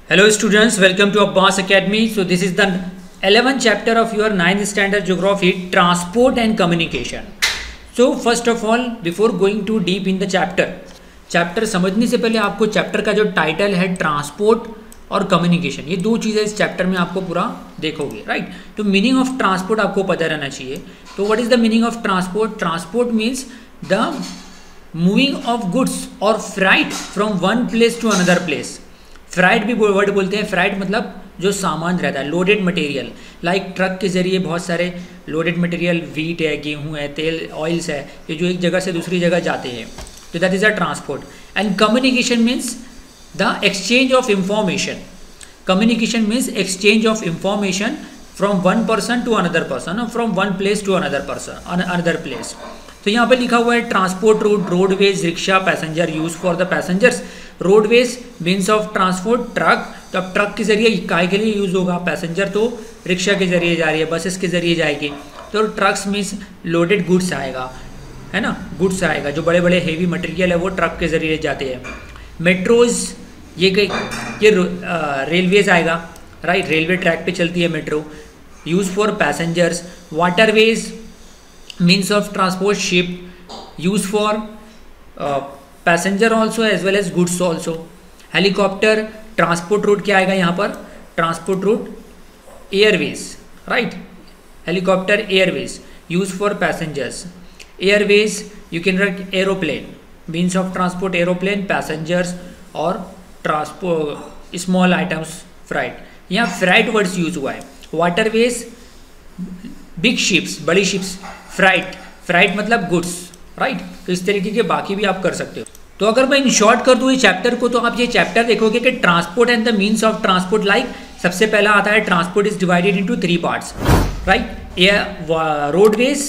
Hello students, welcome to Abbas Academy. So this is the 11th chapter of your 9th standard geography, transport and communication. So first of all, before going too deep in the chapter समझने से पहले आपको chapter का जो title है transport और communication, ये दो चीज़ें इस चैप्टर में आपको पूरा देखोगे, राइट। तो मीनिंग ऑफ ट्रांसपोर्ट आपको पता रहना चाहिए। तो what is the meaning of transport? Transport means the moving of goods और freight from one place to another place. Freight भी वर्ड बोलते हैं। फ्राइट मतलब जो सामान रहता है, लोडेड मटेरियल, लाइक ट्रक के जरिए बहुत सारे लोडेड मटेरियल, व्हीट है, गेहूं है, तेल, ऑयल्स है, ये जो एक जगह से दूसरी जगह जाते हैं, तो that is a transport. And communication means the exchange of information. Communication means exchange of information from one person to another person और from one place to another place. तो यहाँ पे लिखा हुआ है transport route, roadways, rickshaw, passenger use for the passengers. Roadways means of transport, truck, तो अब truck के जरिए काय के लिए यूज़ होगा? पैसेंजर तो रिक्शा के जरिए जा रही है, बसेस के जरिए जाएगी, तो ट्रक्स मीन्स लोडेड गुड्स आएगा, है ना, गुड्स आएगा, जो बड़े बड़े हेवी मटेरियल है वो ट्रक के जरिए जाते हैं। मेट्रोज, ये रेलवेज आएगा, राइट, रेलवे ट्रैक पे चलती है metro, use for passengers. Waterways means of transport, ship, use for passenger also as well as goods also. Helicopter, transport route क्या आएगा यहाँ पर? Transport route airways, right, helicopter airways, use for passengers. Airways you can write aeroplane, means of transport aeroplane, passengers और transport small items freight. यहाँ freight words use हुआ है। Waterways big ships, बड़ी ships, freight, freight मतलब goods, right. तो इस तरीके के बाकी भी आप कर सकते हो। तो अगर मैं इन शॉर्ट कर दूँ ये चैप्टर को, तो आप ये चैप्टर देखोगे कि transport and the means of transport, like सबसे पहला आता है transport is divided into 3 parts, right. Roadways,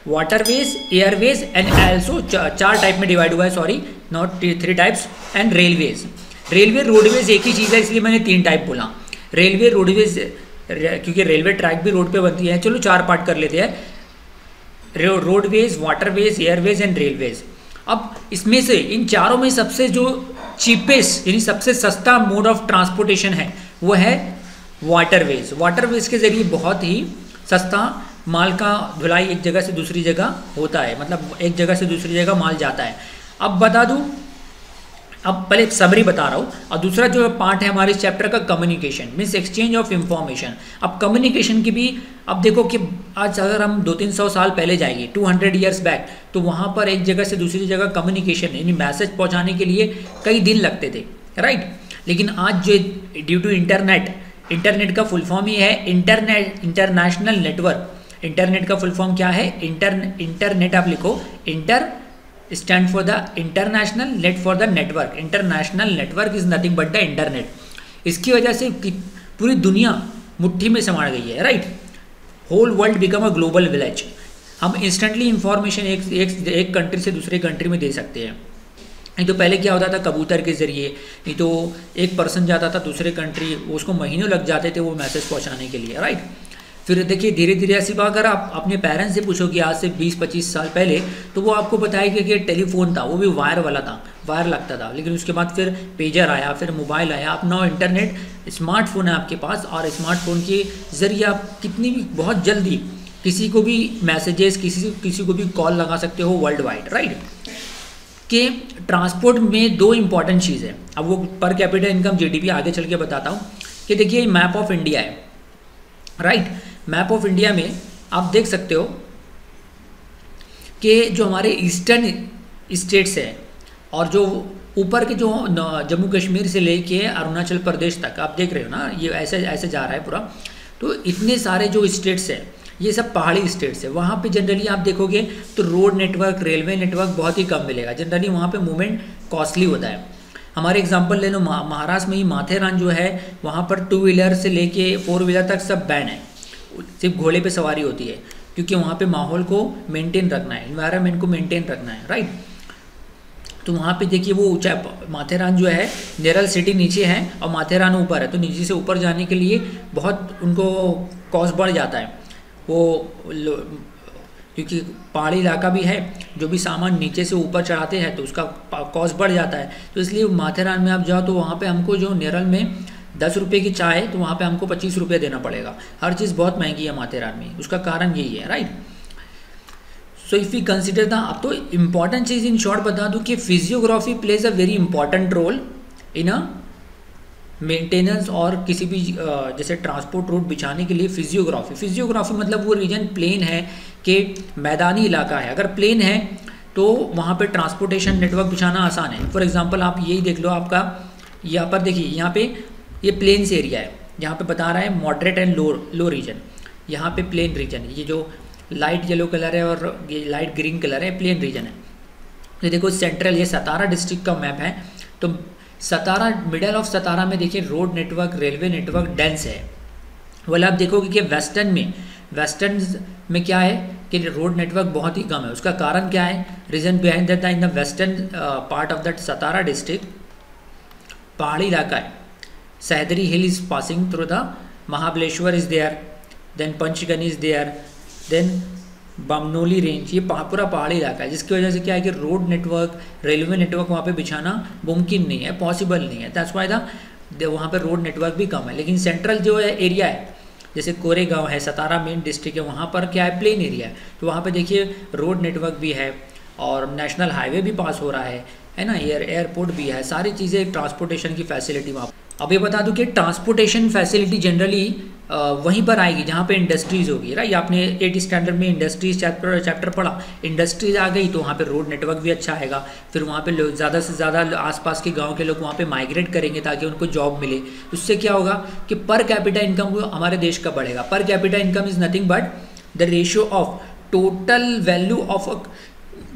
waterways, Airways and also 4 type में डिवाइड हुआ है, sorry not 3 types. And railways, railway roadways एक ही चीज़ है, इसलिए मैंने 3 टाइप बोला। रेलवे रोडवेज क्योंकि रेलवे ट्रैक भी रोड पे बनती है। चलो 4 पार्ट कर लेते हैं, roadways, waterways, Airways and railways. अब इसमें से इन चारों में सबसे जो चीपेस्ट यानी सबसे सस्ता मोड ऑफ ट्रांसपोर्टेशन है वो है वाटरवेज। वाटरवेज के जरिए बहुत ही सस्ता माल का ढुलाई एक जगह से दूसरी जगह होता है, मतलब एक जगह से दूसरी जगह माल जाता है। अब बता दूं, अब पहले समरी बता रहा हूँ, और दूसरा जो पार्ट है हमारे इस चैप्टर का communication means exchange of information. अब कम्युनिकेशन की भी, अब देखो कि आज अगर हम 200-300 साल पहले जाएंगे, 200 ईयर्स बैक, तो वहाँ पर एक जगह से दूसरी जगह कम्युनिकेशन यानी मैसेज पहुँचाने के लिए कई दिन लगते थे, राइट। लेकिन आज जो ड्यू टू इंटरनेट का फुल फॉर्म ही है इंटरनेशनल नेटवर्क। इंटरनेट का फुल फॉर्म क्या है? इंटरनेट आप लिखो, inter stand for the international, net for the network. International network is nothing but the internet. इसकी वजह से पूरी दुनिया मुट्ठी में समा गई है, right. Whole world become a global village. हम इंस्टेंटली इंफॉर्मेशन एक कंट्री से दूसरे कंट्री में दे सकते हैं। नहीं तो पहले क्या होता था, कबूतर के जरिए, नहीं तो एक पर्सन जाता था दूसरे कंट्री, उसको महीनों लग जाते थे वो मैसेज पहुंचाने के लिए, राइट। फिर देखिए धीरे धीरे ऐसी बात, अगर आप अपने पेरेंट्स से पूछोगे आज से 20-25 साल पहले, तो वो आपको बताएगा कि टेलीफोन था, वो भी वायर वाला था, वायर लगता था। लेकिन उसके बाद फिर पेजर आया, फिर मोबाइल आया, अब नाउ इंटरनेट, स्मार्टफोन है आपके पास, और स्मार्टफोन के ज़रिए आप कितनी भी बहुत जल्दी किसी को भी मैसेजेस, किसी को भी कॉल लगा सकते हो वर्ल्ड वाइड, राइट। कि ट्रांसपोर्ट में 2 इंपॉर्टेंट चीज़ है। अब वो पर कैपिटल इनकम जीडीपी आगे चल के बताता हूँ। कि देखिए मैप ऑफ इंडिया है, राइट। मैप ऑफ इंडिया में आप देख सकते हो कि जो हमारे ईस्टर्न स्टेट्स है और जो ऊपर के जो जम्मू कश्मीर से लेके अरुणाचल प्रदेश तक आप देख रहे हो ना, ये ऐसे जा रहा है पूरा। तो इतने सारे जो स्टेट्स हैं ये सब पहाड़ी स्टेट्स है। वहाँ पे जनरली आप देखोगे तो रोड नेटवर्क, रेलवे नेटवर्क बहुत ही कम मिलेगा। जनरली वहाँ पे मूवमेंट कॉस्टली होता है। हमारे एग्जांपल ले लो, महाराष्ट्र में ही माथेरान जो है वहाँ पर 2 व्हीलर से लेके 4 व्हीलर तक सब बैन है, सिर्फ घोड़े पे सवारी होती है, क्योंकि वहाँ पे माहौल को मेंटेन रखना है, इन्वायरमेंट को मेंटेन रखना है, राइट। तो वहाँ पे देखिए वो ऊंचा, माथेरान जो है नेरल सिटी नीचे है और माथेरान ऊपर है, तो नीचे से ऊपर जाने के लिए बहुत उनको कॉस्ट बढ़ जाता है। वो क्योंकि पहाड़ी इलाका भी है, जो भी सामान नीचे से ऊपर चढ़ाते हैं तो उसका कॉस्ट बढ़ जाता है। तो इसलिए माथेरान में आप जाओ तो वहाँ पे हमको जो नेरल में 10 रुपये की चाय है तो वहाँ पे हमको 25 रुपये देना पड़ेगा। हर चीज़ बहुत महंगी है माथेरान में, उसका कारण यही है, right. So if you consider the, अब तो इम्पॉर्टेंट चीज़ इन शॉर्ट बता दूँ कि physiography plays a very important role in a maintenance और किसी भी जैसे ट्रांसपोर्ट रूट बिछाने के लिए फिजियोग्राफी मतलब वो रीजन प्लेन है कि मैदानी इलाका है। अगर प्लेन है तो वहाँ पे ट्रांसपोर्टेशन नेटवर्क बिछाना आसान है। फॉर एग्जांपल आप यही देख लो, आपका यहाँ पर देखिए, यहाँ पे ये प्लेन्स एरिया है, यहाँ पे बता रहा है मॉडरेट एंड लो रीजन, यहाँ पे प्लेन रीजन, ये जो लाइट येलो कलर है और ये लाइट ग्रीन कलर है प्लेन रीजन है। ये देखो सेंट्रल, ये सतारा डिस्ट्रिक्ट का मैप है। तो सतारा, मिडल ऑफ सतारा में देखिए road network, railway network dense है। वाला आप देखोगे कि वेस्टर्न में क्या है कि रोड नेटवर्क बहुत ही कम है। उसका कारण क्या है? Reason behind that in the western part of that Satara district पहाड़ी इलाका है। Sahyadri hill is passing through the, Mahabaleshwar is there, then Panchgani is there, then Bamnoli range, ये पूरा पहाड़ी इलाका है, जिसकी वजह से क्या है कि रोड नेटवर्क, रेलवे नेटवर्क वहाँ पे बिछाना मुमकिन नहीं है, पॉसिबल नहीं है। दैट्स व्हाई द वहाँ पे रोड नेटवर्क भी कम है। लेकिन सेंट्रल जो है एरिया है, जैसे कोरेगांव है, सतारा मेन डिस्ट्रिक्ट है, वहाँ पर क्या है प्लेन एरिया है, तो वहाँ पे देखिए रोड नेटवर्क भी है और नेशनल हाईवे भी पास हो रहा है ना, एयरपोर्ट भी है, सारी चीज़ें ट्रांसपोर्टेशन की फैसिलिटी वहाँ। अब ये बता दूं कि ट्रांसपोर्टेशन फैसिलिटी जनरली वहीं पर आएगी जहाँ पे इंडस्ट्रीज़ होगी, राइट। आपने 8th स्टैंडर्ड में इंडस्ट्रीज चैप्टर पढ़ा, इंडस्ट्रीज आ गई तो वहाँ पे रोड नेटवर्क भी अच्छा आएगा। फिर वहाँ पे ज़्यादा से ज़्यादा आसपास के गांव के लोग वहाँ पे माइग्रेट करेंगे ताकि उनको जॉब मिले। उससे क्या होगा कि पर कैपिटा इनकम हमारे देश का बढ़ेगा। Per capita income is nothing but the ratio of total value of a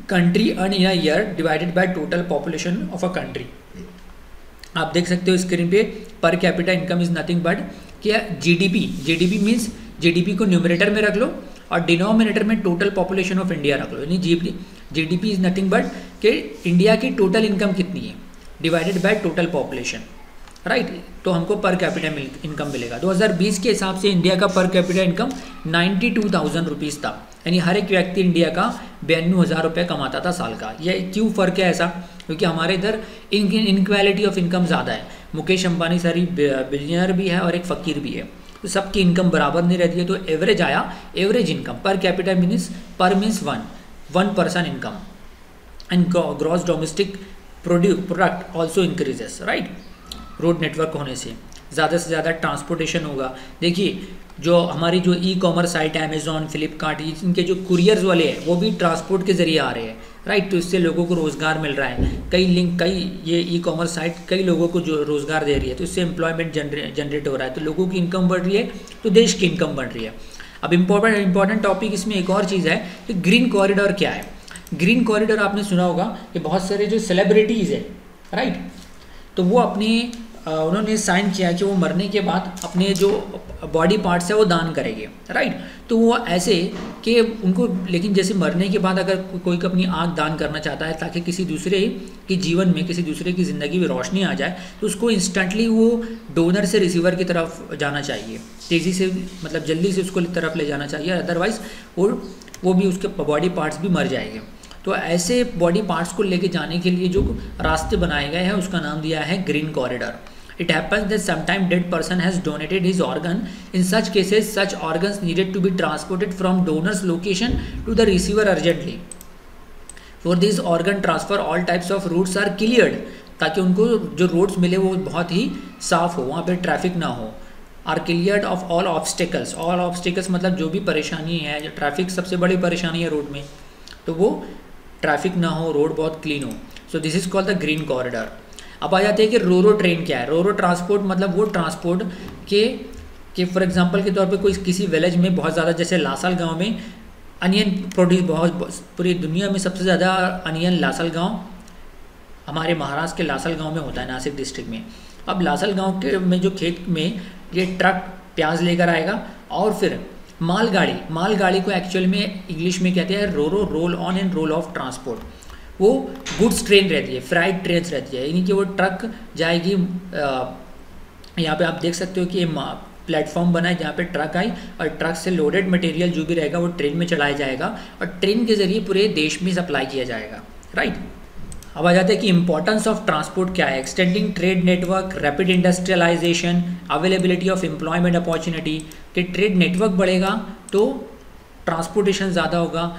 country earn in a year divided by total population of a country. आप देख सकते हो स्क्रीन पे, per capita income is nothing but क्या GDP means GDP को numerator में रख लो और डिनोमिनेटर में टोटल पॉपुलेशन ऑफ इंडिया रख लो, यानी जीडीपी इज नथिंग बट कि इंडिया की टोटल इनकम कितनी है divided by total population, right. तो हमको पर कैपिटा इनकम मिलेगा। 2020 के हिसाब से इंडिया का पर कैपिटा इनकम 92,000 रुपीज़ था, यानी हर एक व्यक्ति इंडिया का 92,000 रुपये कमाता था साल का। यह क्यों फ़र्क है ऐसा? क्योंकि हमारे इधर इनक्वालिटी ऑफ इनकम ज़्यादा है। मुकेश अंबानी सारी बिलियनर भी है और एक फ़कीर भी है, तो सबकी इनकम बराबर नहीं रहती है। तो एवरेज आया, average income per capita means one person income and gross domestic product also increases, right. Road network होने से ज़्यादा ट्रांसपोर्टेशन होगा। देखिए जो हमारी जो ई कॉमर्स साइट है, अमेजॉन, फ्लिपकार्ट, इनके जो कुरियर्स वाले हैं वो भी ट्रांसपोर्ट के ज़रिए आ रहे हैं, राइट। तो इससे लोगों को रोज़गार मिल रहा है। कई ये ई कॉमर्स साइट कई लोगों को जो रोज़गार दे रही है, तो इससे एम्प्लॉयमेंट जनरेट हो रहा है, तो लोगों की इनकम बढ़ रही है, तो देश की इनकम बढ़ रही है। अब इम्पॉर्टेंट टॉपिक इसमें एक और चीज़ है कि ग्रीन कॉरिडोर क्या है। ग्रीन कॉरिडोर आपने सुना होगा कि बहुत सारे जो सेलिब्रिटीज़ है, राइट, तो वो उन्होंने साइन किया कि वो मरने के बाद अपने जो बॉडी पार्ट्स है वो दान करेंगे, राइट। तो वो ऐसे कि उनको, लेकिन जैसे मरने के बाद अगर कोई अपनी आँख दान करना चाहता है ताकि किसी दूसरे के जीवन में, किसी दूसरे की ज़िंदगी में रोशनी आ जाए, तो उसको इंस्टेंटली वो डोनर से रिसीवर की तरफ जाना चाहिए, तेज़ी से, मतलब जल्दी से उसको तरफ ले जाना चाहिए, अदरवाइज़ वो भी उसके बॉडी पार्ट्स भी मर जाएंगे। तो ऐसे बॉडी पार्ट्स को लेके जाने के लिए जो रास्ते बनाए गए हैं उसका नाम दिया है green corridor. It happens that sometime dead person has donated his organ. In such cases, such organs needed to be transported from donor's location to the receiver urgently. For this organ transfer, all types of routes are cleared, ताकि उनको जो roads मिले वो बहुत ही साफ हो, वहाँ पे ट्रैफिक ना हो। Are cleared of all obstacles. All obstacles मतलब जो भी परेशानी है, जो ट्रैफिक सबसे बड़ी परेशानी है रोड में, तो वो ट्रैफिक ना हो, रोड बहुत क्लीन हो। So this is called the green corridor. अब आ जाते हैं कि रोरो ट्रेन क्या है। रोरो ट्रांसपोर्ट मतलब वो ट्रांसपोर्ट के फॉर एग्जांपल के तौर पे कोई किसी विलेज में बहुत ज़्यादा, जैसे लासल गांव में अनियन प्रोड्यूस बहुत, पूरी दुनिया में सबसे ज़्यादा अनियन लासल गांव हमारे महाराष्ट्र के लासल गांव में होता है, नासिक डिस्ट्रिक्ट में। अब लासल गांव के में जो खेत में ये ट्रक प्याज लेकर आएगा और फिर मालगाड़ी को एक्चुअल में इंग्लिश में कहते हैं roro, roll on and roll off transport. वो गुड्स ट्रेन रहती है, फ्राइड ट्रेन्स रहती है, यानी कि वो ट्रक जाएगी। यहाँ पे आप देख सकते हो कि प्लेटफॉर्म बना है जहाँ पे ट्रक आई और ट्रक से लोडेड मटेरियल जो भी रहेगा वो ट्रेन में चलाया जाएगा और ट्रेन के ज़रिए पूरे देश में सप्लाई किया जाएगा, राइट। अब आ जाते हैं कि इंपॉर्टेंस ऑफ ट्रांसपोर्ट क्या है। Extending trade network, rapid industrialisation, availability of employment opportunity. कि ट्रेड नेटवर्क बढ़ेगा तो ट्रांसपोर्टेशन ज़्यादा होगा,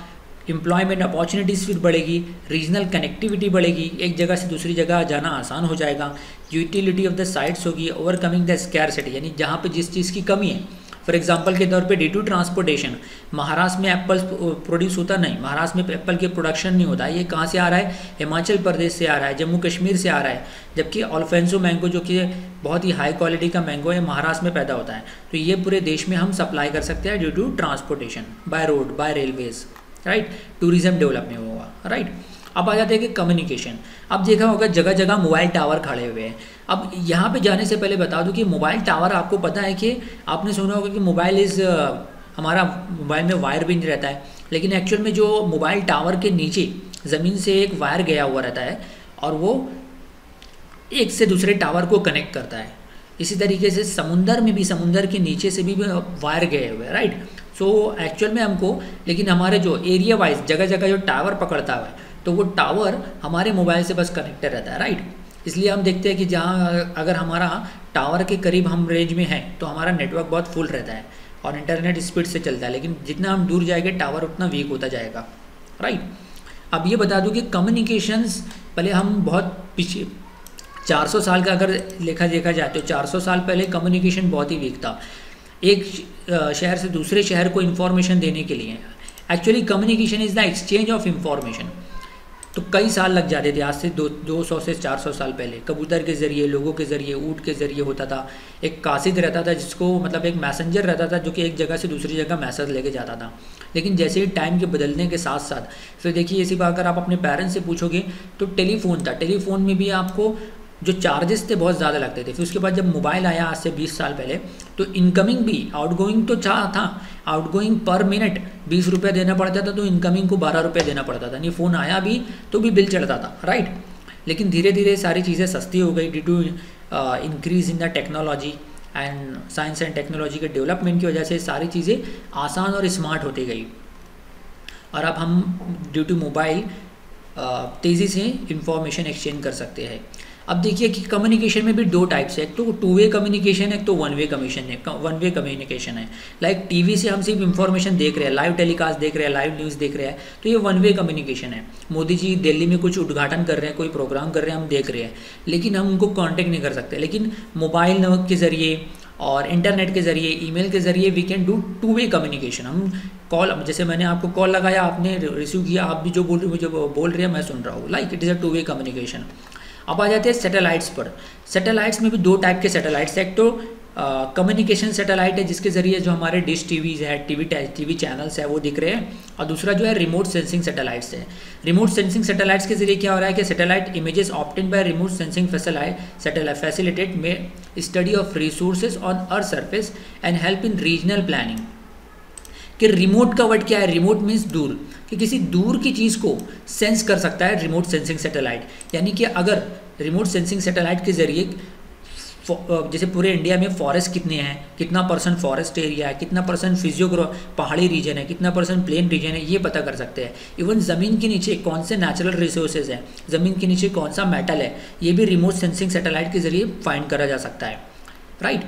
एम्प्लॉयमेंट अपॉर्चुनिटीज़ फिर बढ़ेगी, रीजनल कनेक्टिविटी बढ़ेगी, एक जगह से दूसरी जगह जाना आसान हो जाएगा, यूटिलिटी ऑफ द साइट्स होगी, ओवरकमिंग द स्कैरसिटी, यानी जहाँ पे जिस चीज़ की कमी है। फॉर एग्जांपल के तौर पे ड्यू टू ट्रांसपोर्टेशन, महाराष्ट्र में एप्पल प्रोड्यूस होता नहीं, महाराष्ट्र में एप्पल के प्रोडक्शन नहीं होता है, ये कहाँ से आ रहा है, हिमाचल प्रदेश से आ रहा है, जम्मू कश्मीर से आ रहा है, जबकि अल्फेंसो मैंगो जो कि बहुत ही हाई क्वालिटी का मैंगो है महाराष्ट्र में पैदा होता है। तो ये पूरे देश में हम सप्लाई कर सकते हैं due to transportation, by road, by railways, right. Tourism development होगा, राइट। अब आ जाते हैं कि कम्युनिकेशन। अब देखा होगा जगह जगह मोबाइल टावर खड़े हुए हैं। अब यहाँ पे जाने से पहले बता दूं कि मोबाइल टावर, आपको पता है कि आपने सुना होगा कि हमारा मोबाइल में वायर भी नहीं रहता है, लेकिन एक्चुअल में जो मोबाइल टावर के नीचे ज़मीन से एक वायर गया हुआ रहता है और वो एक से दूसरे टावर को कनेक्ट करता है। इसी तरीके से समुंदर में भी, समुंदर के नीचे से भी वायर गए हुए हैं, राइट। सो एक्चुअल में हमको, लेकिन हमारे जो एरिया वाइज जगह जगह जो टावर पकड़ता है तो वो टावर हमारे मोबाइल से बस कनेक्टेड रहता है, राइट। इसलिए हम देखते हैं कि जहाँ अगर हमारा टावर के करीब हम रेंज में हैं तो हमारा नेटवर्क बहुत फुल रहता है और इंटरनेट स्पीड से चलता है, लेकिन जितना हम दूर जाएंगे टावर उतना वीक होता जाएगा, राइट। अब ये बता दूं कि कम्युनिकेशंस, पहले हम बहुत पीछे 400 साल का अगर देखा जाए तो 400 साल पहले कम्युनिकेशन बहुत ही वीक था। एक शहर से दूसरे शहर को इन्फॉर्मेशन देने के लिए, actually communication is the exchange of information, तो कई साल लग जाते थे। आज से 200 से 400 साल पहले कबूतर के ज़रिए, लोगों के ज़रिए, ऊँट के ज़रिए होता था। एक कासिद रहता था जिसको, मतलब एक मैसेंजर रहता था जो कि एक जगह से दूसरी जगह मैसेज लेके जाता था। लेकिन जैसे ही टाइम के बदलने के साथ साथ फिर देखिए, इसी बात अगर आप अपने पेरेंट्स से पूछोगे तो टेलीफोन था, टेलीफोन में भी आपको जो चार्जेस थे बहुत ज़्यादा लगते थे। फिर उसके बाद जब मोबाइल आया आज से 20 साल पहले, तो इनकमिंग भी, आउटगोइंग तो था, आउटगोइंग पर मिनट 20 रुपये देना पड़ता था, तो इनकमिंग को 12 रुपये देना पड़ता था। नहीं, फ़ोन आया भी तो भी बिल चढ़ता था, राइट। लेकिन धीरे धीरे सारी चीज़ें सस्ती हो गई due to increase in the technology and science and technology के डेवलपमेंट की वजह से सारी चीज़ें आसान और स्मार्ट होती गई। और अब हम ड्यू टू मोबाइल तेज़ी से इंफॉर्मेशन एक्सचेंज कर सकते हैं। अब देखिए कि कम्युनिकेशन में भी दो टाइप्स है, एक तो 2 वे कम्युनिकेशन है, एक तो 1 वे कम्युनिकेशन है। लाइक टीवी से हम सिर्फ इंफॉर्मेशन देख रहे हैं, लाइव टेलीकास्ट देख रहे हैं, लाइव न्यूज़ देख रहे हैं, तो ये 1 वे कम्युनिकेशन है। मोदी जी दिल्ली में कुछ उद्घाटन कर रहे हैं, कोई प्रोग्राम कर रहे हैं, हम देख रहे हैं, लेकिन हम उनको कॉन्टेक्ट नहीं कर सकते। लेकिन मोबाइल के ज़रिए और इंटरनेट के ज़रिए, ईमेल के ज़रिए we can do 2 way communication. हम कॉल, जैसे मैंने आपको कॉल लगाया, आपने रिसीव किया, आप भी जो बोल रहे हैं मैं सुन रहा हूँ, like it is a 2 way communication. अब आ जाते हैं सैटेलाइट्स पर। सैटेलाइट्स में भी 2 टाइप के सैटेलाइट्स हैं। एक तो कम्युनिकेशन सैटेलाइट है जिसके ज़रिए जो हमारे डिश टीवीज़ है, टीवी चैनल्स है वो दिख रहे हैं, और दूसरा जो है रिमोट सेंसिंग सैटेलाइट्स है। रिमोट सेंसिंग सैटेलाइट्स के ज़रिए क्या हो रहा है कि satellite images obtained by remote sensing satellite facilitate में study of resources on earth surface and help in regional planning. कि रिमोट का वर्ड क्या है? रिमोट मीन्स दूर, कि किसी दूर की चीज़ को सेंस कर सकता है रिमोट सेंसिंग सैटेलाइट। यानी कि अगर रिमोट सेंसिंग सैटेलाइट के ज़रिए जैसे पूरे इंडिया में फॉरेस्ट कितने हैं, कितना % फॉरेस्ट एरिया है, कितना % पहाड़ी रीजन है, कितना % प्लेन रीजन है, ये पता कर सकते हैं। इवन ज़मीन के नीचे कौन से नेचुरल रिसोर्सेज हैं, ज़मीन के नीचे कौन सा मेटल है, ये भी रिमोट सेंसिंग सैटेलाइट के ज़रिए फाइंड करा जा सकता है, राइट।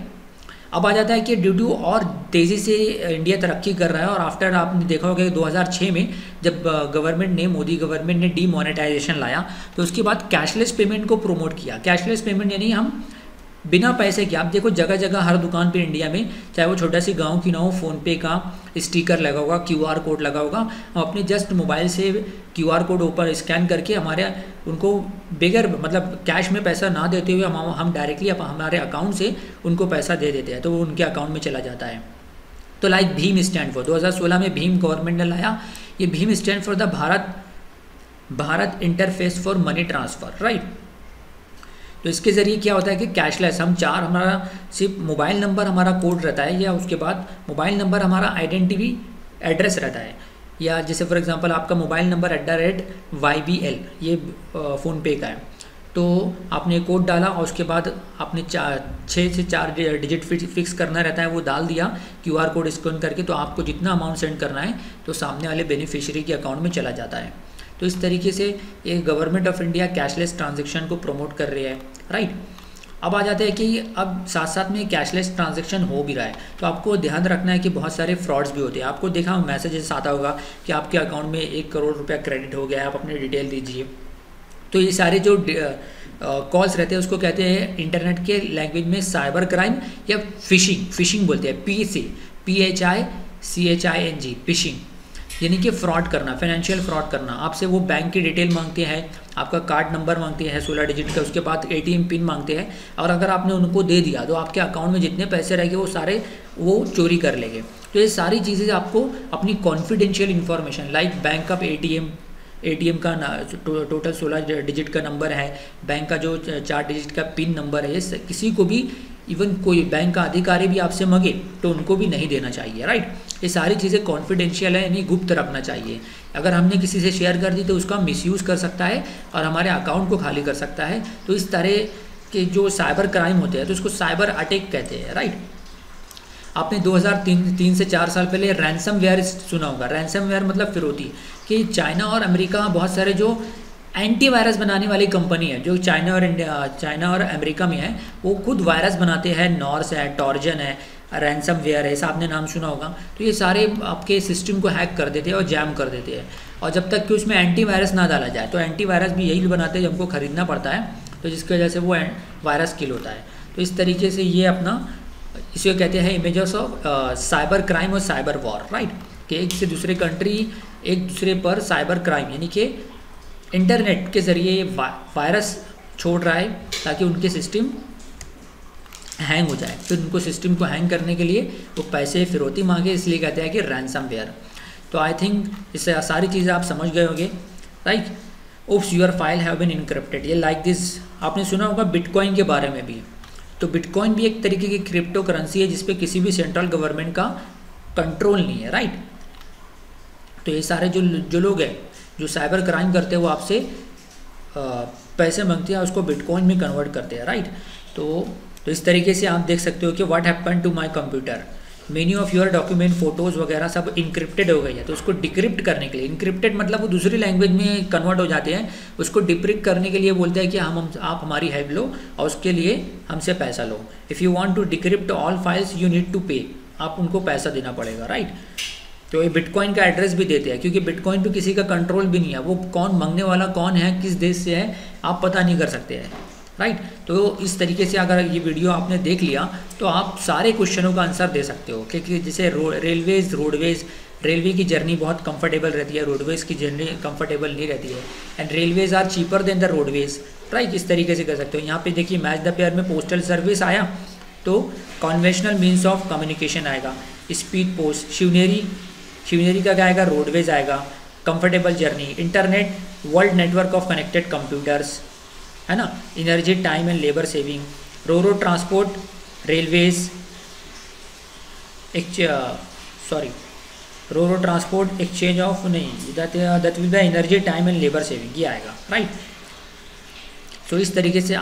अब आ जाता है कि ड्यू टू और तेज़ी से इंडिया तरक्की कर रहा है, और आफ्टर आपने देखा होगा कि 2006 में जब मोदी गवर्नमेंट ने डीमोनेटाइजेशन लाया, तो उसके बाद कैशलेस पेमेंट को प्रमोट किया। कैशलेस पेमेंट यानी हम बिना पैसे के, आप देखो जगह जगह हर दुकान पे इंडिया में, चाहे वो छोटा सी गांव की ना हो, फ़ोनपे का स्टिकर लगा होगा, QR कोड लगा होगा, हम अपने जस्ट मोबाइल से QR कोड ऊपर स्कैन करके उनको बगैर मतलब कैश में पैसा ना देते हुए हम डायरेक्टली हमारे अकाउंट से उनको पैसा दे देते हैं, तो वो उनके अकाउंट में चला जाता है। तो लाइक भीम स्टैंड फॉर 2016 में भीम गवर्नमेंट ने लाया, ये Bhim stand for the Bharat interface for money transfer, right. तो इसके ज़रिए क्या होता है कि कैशलेस, हमारा सिर्फ मोबाइल नंबर हमारा कोड रहता है, या उसके बाद मोबाइल नंबर हमारा आइडेंटिटी एड्रेस रहता है, या जैसे फॉर एग्जांपल आपका मोबाइल नंबर @YBL ये फ़ोनपे का है, तो तो आपने कोड डाला और उसके बाद आपने 6 से 4 डिजिट फिक्स करना रहता है, वो डाल दिया QR कोड स्कैन करके, तो आपको जितना अमाउंट सेंड करना है तो सामने वाले बेनिफिशियरी के अकाउंट में चला जाता है। तो इस तरीके से ये government of India cashless transaction को प्रमोट कर रही है, राइट। अब आ जाते हैं कि अब साथ साथ में कैशलेस ट्रांजैक्शन हो भी रहा है, तो आपको ध्यान रखना है कि बहुत सारे फ्रॉड्स भी होते हैं। आपको देखा मैसेजेस आता होगा कि आपके अकाउंट में 1 करोड़ रुपया क्रेडिट हो गया है, आप अपनी डिटेल दीजिए। तो ये सारे जो कॉल्स रहते हैं उसको कहते हैं इंटरनेट के लैंग्वेज में साइबर क्राइम या फिशिंग बोलते हैं, PHICHING, फिशिंग, यानी कि फ्रॉड करना, फाइनेंशियल फ्रॉड करना। आपसे वो बैंक की डिटेल मांगते हैं, आपका कार्ड नंबर मांगते हैं 16 डिजिट का, उसके बाद ATM पिन मांगते हैं, और अगर आपने उनको दे दिया तो आपके अकाउंट में जितने पैसे रहेंगे वो सारे वो चोरी कर लेंगे। तो ये सारी चीज़ें आपको अपनी कॉन्फिडेंशियल इन्फॉर्मेशन लाइक बैंक का ATM का टोटल 16 डिजिट का नंबर है, बैंक का जो 4 डिजिट का पिन नंबर है, ये किसी को भी, इवन कोई बैंक का अधिकारी भी आपसे मांगे तो उनको भी नहीं देना चाहिए, राइट। ये सारी चीज़ें कॉन्फिडेंशियल है, यानी गुप्त रखना चाहिए। अगर हमने किसी से शेयर कर दी तो उसका मिसयूज़ कर सकता है और हमारे अकाउंट को खाली कर सकता है। तो इस तरह के जो साइबर क्राइम होते हैं तो उसको साइबर अटैक कहते हैं, राइट। आपने 2003 से 4 साल पहले रैंसमवेयर सुना होगा। रैंसमवेयर मतलब फिरौती, कि चाइना और अमेरिका बहुत सारे जो एंटीवायरस बनाने वाली कंपनी है जो चाइना और अमेरिका में है, वो खुद वायरस बनाते हैं। नॉर्स है, टॉर्जन है, रैंसमवेयर है, ऐसा आपने नाम सुना होगा। तो ये सारे आपके सिस्टम को हैक कर देते हैं और जैम कर देते हैं, और जब तक कि उसमें एंटीवायरस ना डाला जाए, तो एंटीवायरस भी यही बनाते हैं जो हमको ख़रीदना पड़ता है, तो जिसकी वजह से वो वायरस किल होता है। तो इस तरीके से ये अपना, इसे कहते हैं इमेजेस ऑफ साइबर क्राइम और साइबर वॉर, राइट। कि एक से दूसरे कंट्री एक दूसरे पर साइबर क्राइम, यानी कि इंटरनेट के ज़रिए वायरस छोड़ रहा है ताकि उनके सिस्टम हैंग हो जाए। फिर उनको सिस्टम को हैंग करने के लिए वो पैसे फिरौती मांगे, इसलिए कहते हैं कि रैंसमवेयर। तो आई थिंक इससे सारी चीज़ें आप समझ गए होंगे, right. Oops your file have been encrypted, ये लाइक दिस। आपने सुना होगा बिटकॉइन के बारे में भी। तो बिटकॉइन भी एक तरीके की क्रिप्टो करेंसी है जिसपे किसी भी सेंट्रल गवर्नमेंट का कंट्रोल नहीं है, राइट। तो ये सारे जो लोग हैं जो साइबर क्राइम करते हैं वो आपसे पैसे मांगते हैं, उसको बिटकॉइन में कन्वर्ट करते हैं, राइट। तो इस तरीके से आप देख सकते हो कि what happened to my computer, many of your document, photos वगैरह सब इंक्रिप्टेड हो गई है। तो उसको डिक्रिप्ट करने के लिए, इंक्रिप्टेड मतलब वो दूसरी लैंग्वेज में कन्वर्ट हो जाते हैं, उसको डिक्रिप्ट करने के लिए बोलते हैं कि आप हमारी हेल्प लो और उसके लिए हमसे पैसा लो। If you want to decrypt all files you need to pay, आप उनको पैसा देना पड़ेगा, राइट। तो ये बिटकॉइन का एड्रेस भी देते हैं, क्योंकि बिटकॉइन पे किसी का कंट्रोल भी नहीं है, वो कौन मांगने वाला कौन है, किस देश से है, आप पता नहीं कर सकते हैं, राइट। तो इस तरीके से अगर ये वीडियो आपने देख लिया तो आप सारे क्वेश्चनों का आंसर दे सकते हो, क्योंकि जैसे रेलवे की जर्नी बहुत कंफर्टेबल रहती है, रोडवेज़ की जर्नी कंफर्टेबल नहीं रहती है, and railways are cheaper than the roadways, right. इस तरीके से कर सकते हो। यहाँ पे देखिए मैच द पेयर में पोस्टल सर्विस आया, तो कन्वेंशनल मीन्स ऑफ कम्युनिकेशन आएगा, स्पीड पोस्ट, शिवनेरी का क्या आएगा, रोडवेज आएगा, comfortable journey, internet, world network of connected computers, है ना, energy, time and labour saving, roro transport, railways, roro transport, exchange of, नहीं that will be energy, time and labour saving, ये आएगा, right. तो इस तरीके से